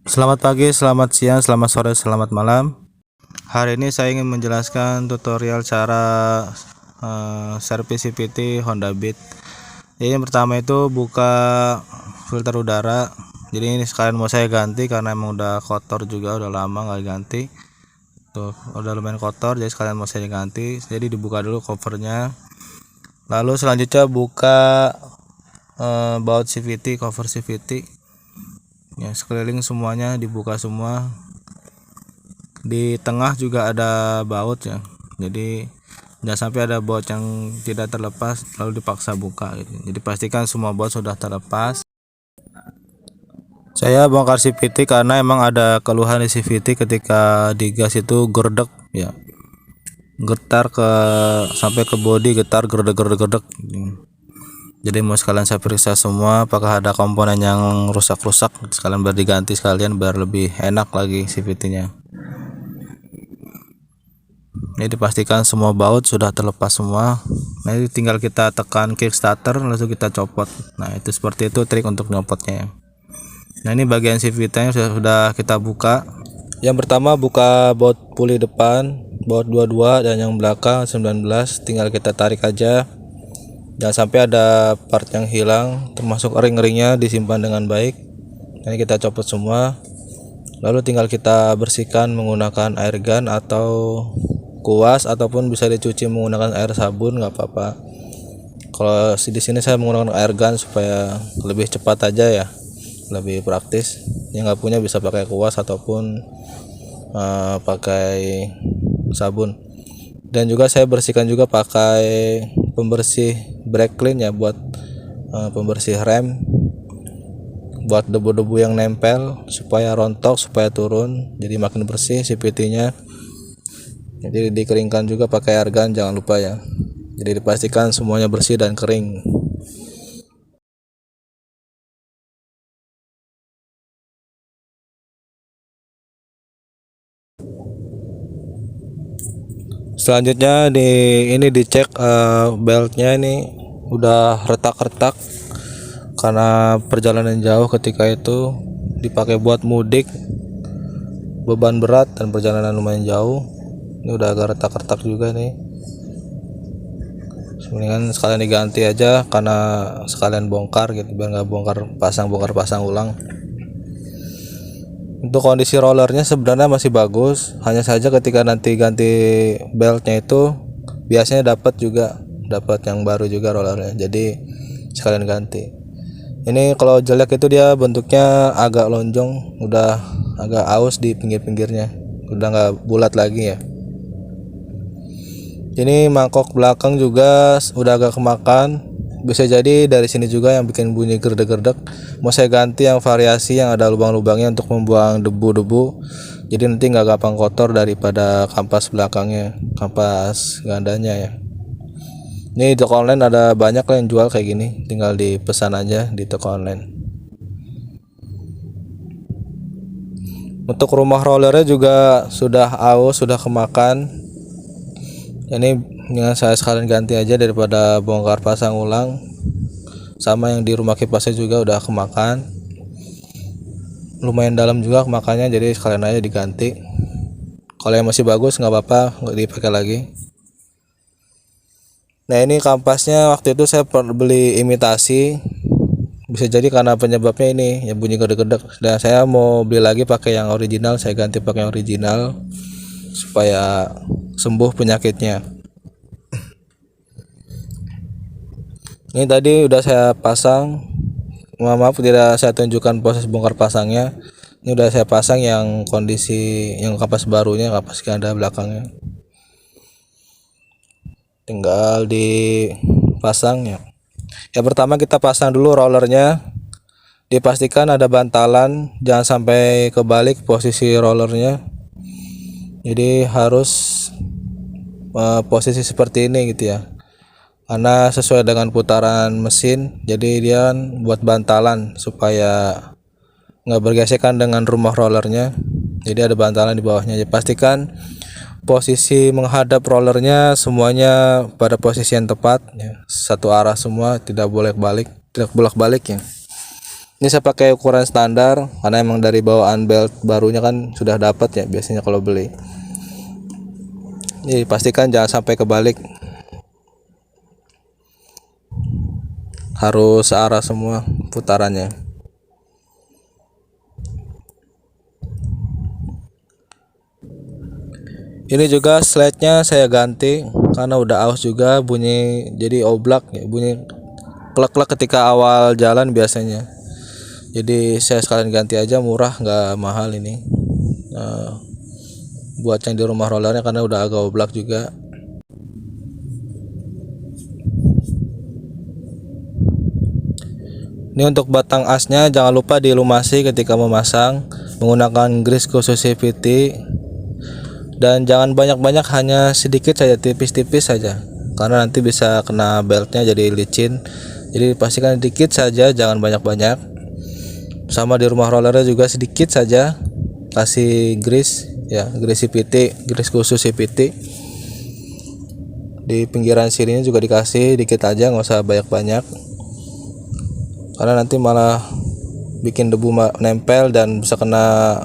Selamat pagi, selamat siang, selamat sore, selamat malam. Hari ini saya ingin menjelaskan tutorial cara servis CVT Honda Beat. Jadi yang pertama itu buka filter udara. Jadi ini sekalian mau saya ganti karena emang udah kotor juga, udah lama nggak ganti. Tuh, udah lumayan kotor, jadi sekalian mau saya ganti. Jadi dibuka dulu covernya. Lalu selanjutnya buka baut CVT, cover CVT. Ya, sekeliling semuanya dibuka semua. Di tengah juga ada baut ya, jadi jangan sampai ada baut yang tidak terlepas lalu dipaksa buka gitu. Jadi pastikan semua baut sudah terlepas. Saya bongkar CVT karena emang ada keluhan di CVT ketika digas itu gerdek ya, getar sampai ke bodi, getar gerdek gerdek gerdek. Jadi mau sekalian saya periksa semua apakah ada komponen yang rusak-rusak, sekalian biar diganti sekalian biar lebih enak lagi CVT-nya. Ini dipastikan semua baut sudah terlepas semua. Nah, ini tinggal kita tekan kickstarter langsung kita copot. Nah, itu seperti itu trik untuk nyopotnya. Nah, ini bagian CVT-nya sudah kita buka. Yang pertama buka baut puli depan, baut 22, dan yang belakang 19. Tinggal kita tarik aja. Jangan sampai ada part yang hilang, termasuk ring-ringnya disimpan dengan baik. Ini kita copot semua. Lalu tinggal kita bersihkan menggunakan air gun atau kuas, ataupun bisa dicuci menggunakan air sabun, nggak apa-apa. Kalau di sini saya menggunakan air gun supaya lebih cepat aja ya, lebih praktis. Yang nggak punya bisa pakai kuas ataupun pakai sabun. Dan juga saya bersihkan juga pakai pembersih brake clean ya, buat pembersih rem, buat debu-debu yang nempel supaya rontok, supaya turun, jadi makin bersih CVT-nya. Jadi dikeringkan juga pakai air gun, jangan lupa ya. Jadi dipastikan semuanya bersih dan kering. Selanjutnya ini dicek beltnya, ini udah retak-retak karena perjalanan jauh ketika itu dipakai buat mudik, beban berat dan perjalanan lumayan jauh. Ini udah agak retak-retak juga nih. Mendingan sekalian diganti aja karena sekalian bongkar gitu, biar nggak bongkar pasang ulang. Untuk kondisi rollernya sebenarnya masih bagus, hanya saja ketika nanti ganti beltnya itu biasanya dapat yang baru juga rollernya, jadi sekalian ganti. Ini kalau jelek itu dia bentuknya agak lonjong, udah agak aus di pinggir-pinggirnya, udah nggak bulat lagi ya. Ini mangkok belakang juga udah agak kemakan, bisa jadi dari sini juga yang bikin bunyi gerdek-gerdek. Mau saya ganti yang variasi yang ada lubang-lubangnya untuk membuang debu-debu, jadi nanti nggak gampang kotor daripada kampas belakangnya, kampas gandanya ya. Ini di toko online ada banyak lah yang jual kayak gini, tinggal dipesan aja di toko online. Untuk rumah rollernya juga sudah aus, sudah kemakan. Ini dengan saya sekalian ganti aja daripada bongkar pasang ulang. Sama yang di rumah kipasnya juga udah kemakan, lumayan dalam juga kemakannya, jadi sekalian aja diganti. Kalau yang masih bagus nggak apa-apa, nggak dipakai lagi. Nah, ini kampasnya waktu itu saya beli imitasi, bisa jadi karena penyebabnya ini ya bunyi gede-gede. Dan saya mau beli lagi pakai yang original, saya ganti pakai yang original supaya sembuh penyakitnya. Ini tadi udah saya pasang, maaf tidak saya tunjukkan proses bongkar pasangnya. Ini udah saya pasang yang kondisi yang kapas barunya, kapas ganda belakangnya. Tinggal dipasang ya. Yang pertama kita pasang dulu rollernya. Dipastikan ada bantalan, jangan sampai kebalik posisi rollernya. Jadi harus posisi seperti ini gitu ya, karena sesuai dengan putaran mesin, jadi dia buat bantalan supaya nggak bergesekan dengan rumah rollernya. Jadi ada bantalan di bawahnya. Jadi pastikan posisi menghadap rollernya semuanya pada posisi yang tepat ya, satu arah semua, tidak bolak balik ya. Ini saya pakai ukuran standar karena emang dari bawaan belt barunya kan sudah dapat ya biasanya kalau beli. Jadi pastikan jangan sampai kebalik, harus searah semua putarannya. Ini juga slide-nya saya ganti karena udah aus juga, bunyi jadi oblak ya, bunyi klek-klek ketika awal jalan biasanya. Jadi saya sekalian ganti aja, murah nggak mahal ini. Buat yang di rumah rollernya karena udah agak oblak juga. Ini untuk batang asnya jangan lupa dilumasi ketika memasang menggunakan grease khusus CVT, dan jangan banyak-banyak, hanya sedikit saja, tipis-tipis saja karena nanti bisa kena beltnya jadi licin. Jadi pastikan sedikit saja, jangan banyak-banyak. Sama di rumah rollernya juga sedikit saja kasih grease ya, grease CVT, grease khusus CVT. Di pinggiran sininya juga dikasih dikit aja, nggak usah banyak-banyak karena nanti malah bikin debu nempel dan bisa kena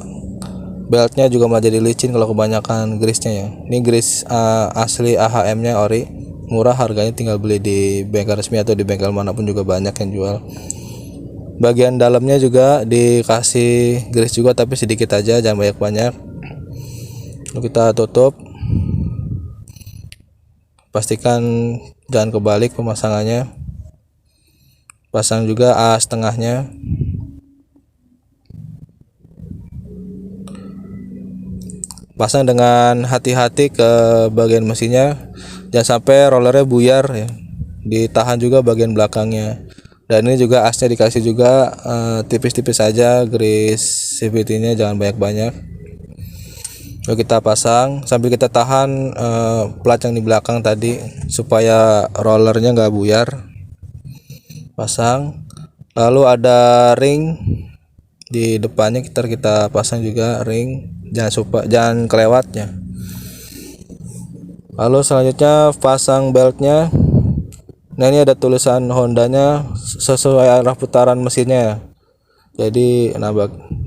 beltnya, juga malah jadi licin kalau kebanyakan grease-nya ya. Ini grease asli AHM nya ori, murah harganya, tinggal beli di bengkel resmi atau di bengkel manapun juga banyak yang jual. Bagian dalamnya juga dikasih grease juga tapi sedikit aja, jangan banyak-banyak. Lalu kita tutup, pastikan jangan kebalik pemasangannya. Pasang juga as tengahnya. Pasang dengan hati-hati ke bagian mesinnya, jangan sampai rollernya buyar ya. Ditahan juga bagian belakangnya. Dan ini juga asnya dikasih juga tipis-tipis aja grease CVT-nya, jangan banyak-banyak. Lalu kita pasang sambil kita tahan plat yang di belakang tadi supaya rollernya nggak buyar. Pasang. Lalu ada ring di depannya, kita pasang juga ring, jangan kelewatnya. Lalu selanjutnya pasang beltnya. Nah ini ada tulisan Hondanya sesuai arah putaran mesinnya. Jadi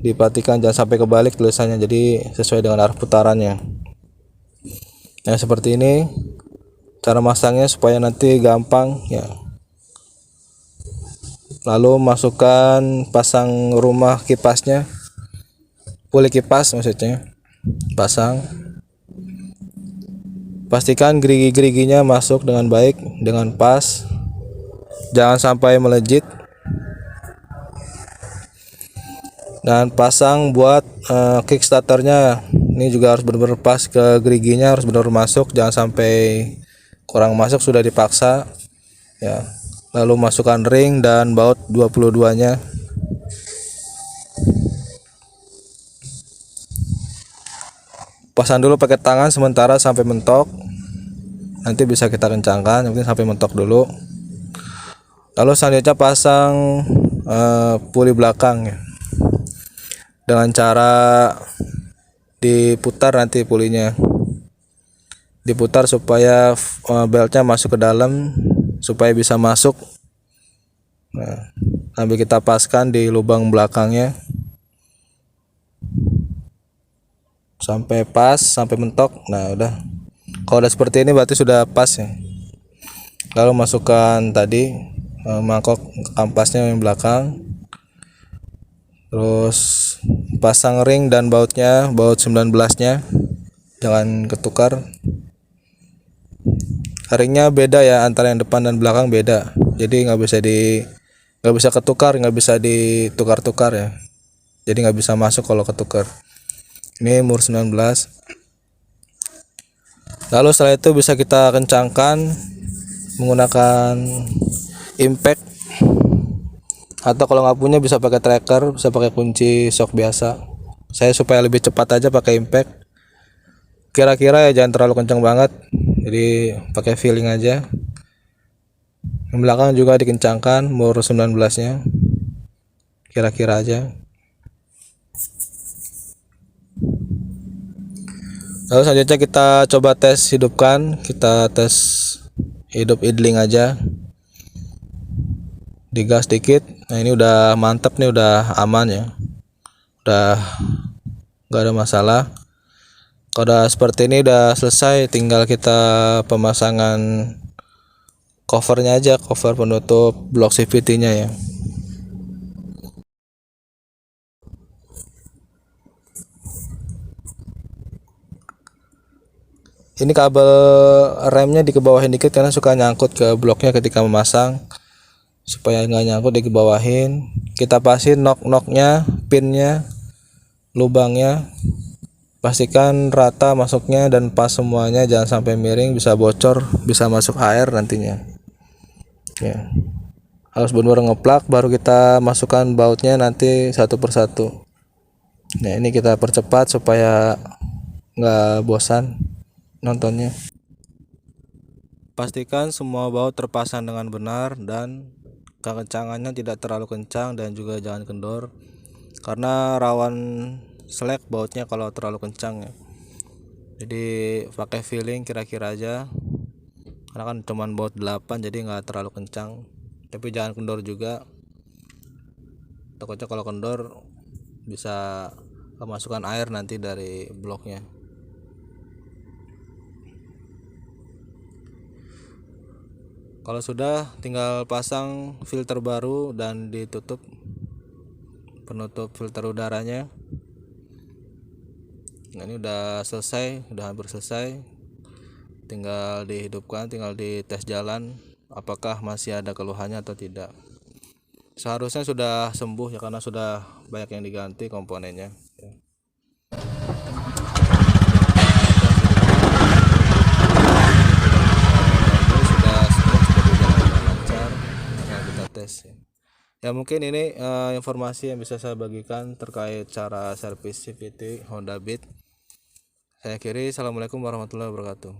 diperhatikan jangan sampai kebalik tulisannya, jadi sesuai dengan arah putarannya. Nah seperti ini cara masangnya supaya nanti gampang ya. Lalu masukkan, pasang rumah kipasnya, puli kipas maksudnya, pasang. Pastikan gerigi-geriginya masuk dengan baik, dengan pas, jangan sampai melejit. Dan pasang buat kickstarternya, ini juga harus benar-benar pas, ke geriginya harus benar-benar masuk, jangan sampai kurang masuk sudah dipaksa ya. Lalu masukkan ring dan baut 22-nya. Pasang dulu pakai tangan sementara sampai mentok, nanti bisa kita kencangkan, mungkin sampai mentok dulu. Lalu selanjutnya pasang puli belakang ya, dengan cara diputar, nanti pulinya diputar supaya beltnya masuk ke dalam, supaya bisa masuk. Nah, sambil kita paskan di lubang belakangnya sampai pas, sampai mentok. Nah udah, kalau udah seperti ini berarti sudah pas ya. Lalu masukkan tadi mangkok kampasnya yang belakang, terus pasang ring dan bautnya, baut 19-nya jangan ketukar. Ringnya beda ya, antara yang depan dan belakang beda, jadi nggak bisa ketukar, nggak bisa ditukar-tukar ya, jadi nggak bisa masuk kalau ketukar. Ini mur 19. Lalu setelah itu bisa kita kencangkan menggunakan impact, atau kalau nggak punya bisa pakai tracker, bisa pakai kunci shock biasa. Saya supaya lebih cepat aja pakai impact. Kira-kira ya jangan terlalu kencang banget, jadi pakai feeling aja. Yang belakang juga dikencangkan mur 19-nya, kira-kira aja. Lalu selanjutnya kita coba tes hidupkan, kita tes hidup idling aja. digas dikit. Nah ini udah mantap nih, udah aman ya, udah nggak ada masalah. Kalau udah seperti ini udah selesai, tinggal kita pemasangan covernya aja, cover penutup blok CVT nya ya. Ini kabel remnya dikebawahin dikit karena suka nyangkut ke bloknya ketika memasang. Supaya nggak nyangkut dikebawahin. Kita pasin nok-noknya, pinnya, lubangnya. Pastikan rata masuknya dan pas semuanya, jangan sampai miring, bisa bocor, bisa masuk air nantinya. Ya. Harus benar-benar ngeplak, baru kita masukkan bautnya nanti satu persatu. Nah ini kita percepat supaya nggak bosan nontonnya. Pastikan semua baut terpasang dengan benar dan kekencangannya tidak terlalu kencang dan juga jangan kendor, karena rawan selek bautnya kalau terlalu kencang ya. Jadi pakai feeling kira-kira aja, karena kan cuman baut 8 jadi nggak terlalu kencang, tapi jangan kendor juga, takutnya kalau kendor bisa kemasukan air nanti dari bloknya. Kalau sudah, tinggal pasang filter baru dan ditutup penutup filter udaranya. Nah ini udah selesai, udah hampir selesai, tinggal dihidupkan, tinggal dites jalan apakah masih ada keluhannya atau tidak. Seharusnya sudah sembuh ya, karena sudah banyak yang diganti komponennya ya. Sudah smooth, sudah berjalan dengan lancar, tinggal kita tes ya. Ya mungkin ini informasi yang bisa saya bagikan terkait cara servis CVT Honda Beat. Saya akhiri, assalamualaikum warahmatullahi wabarakatuh.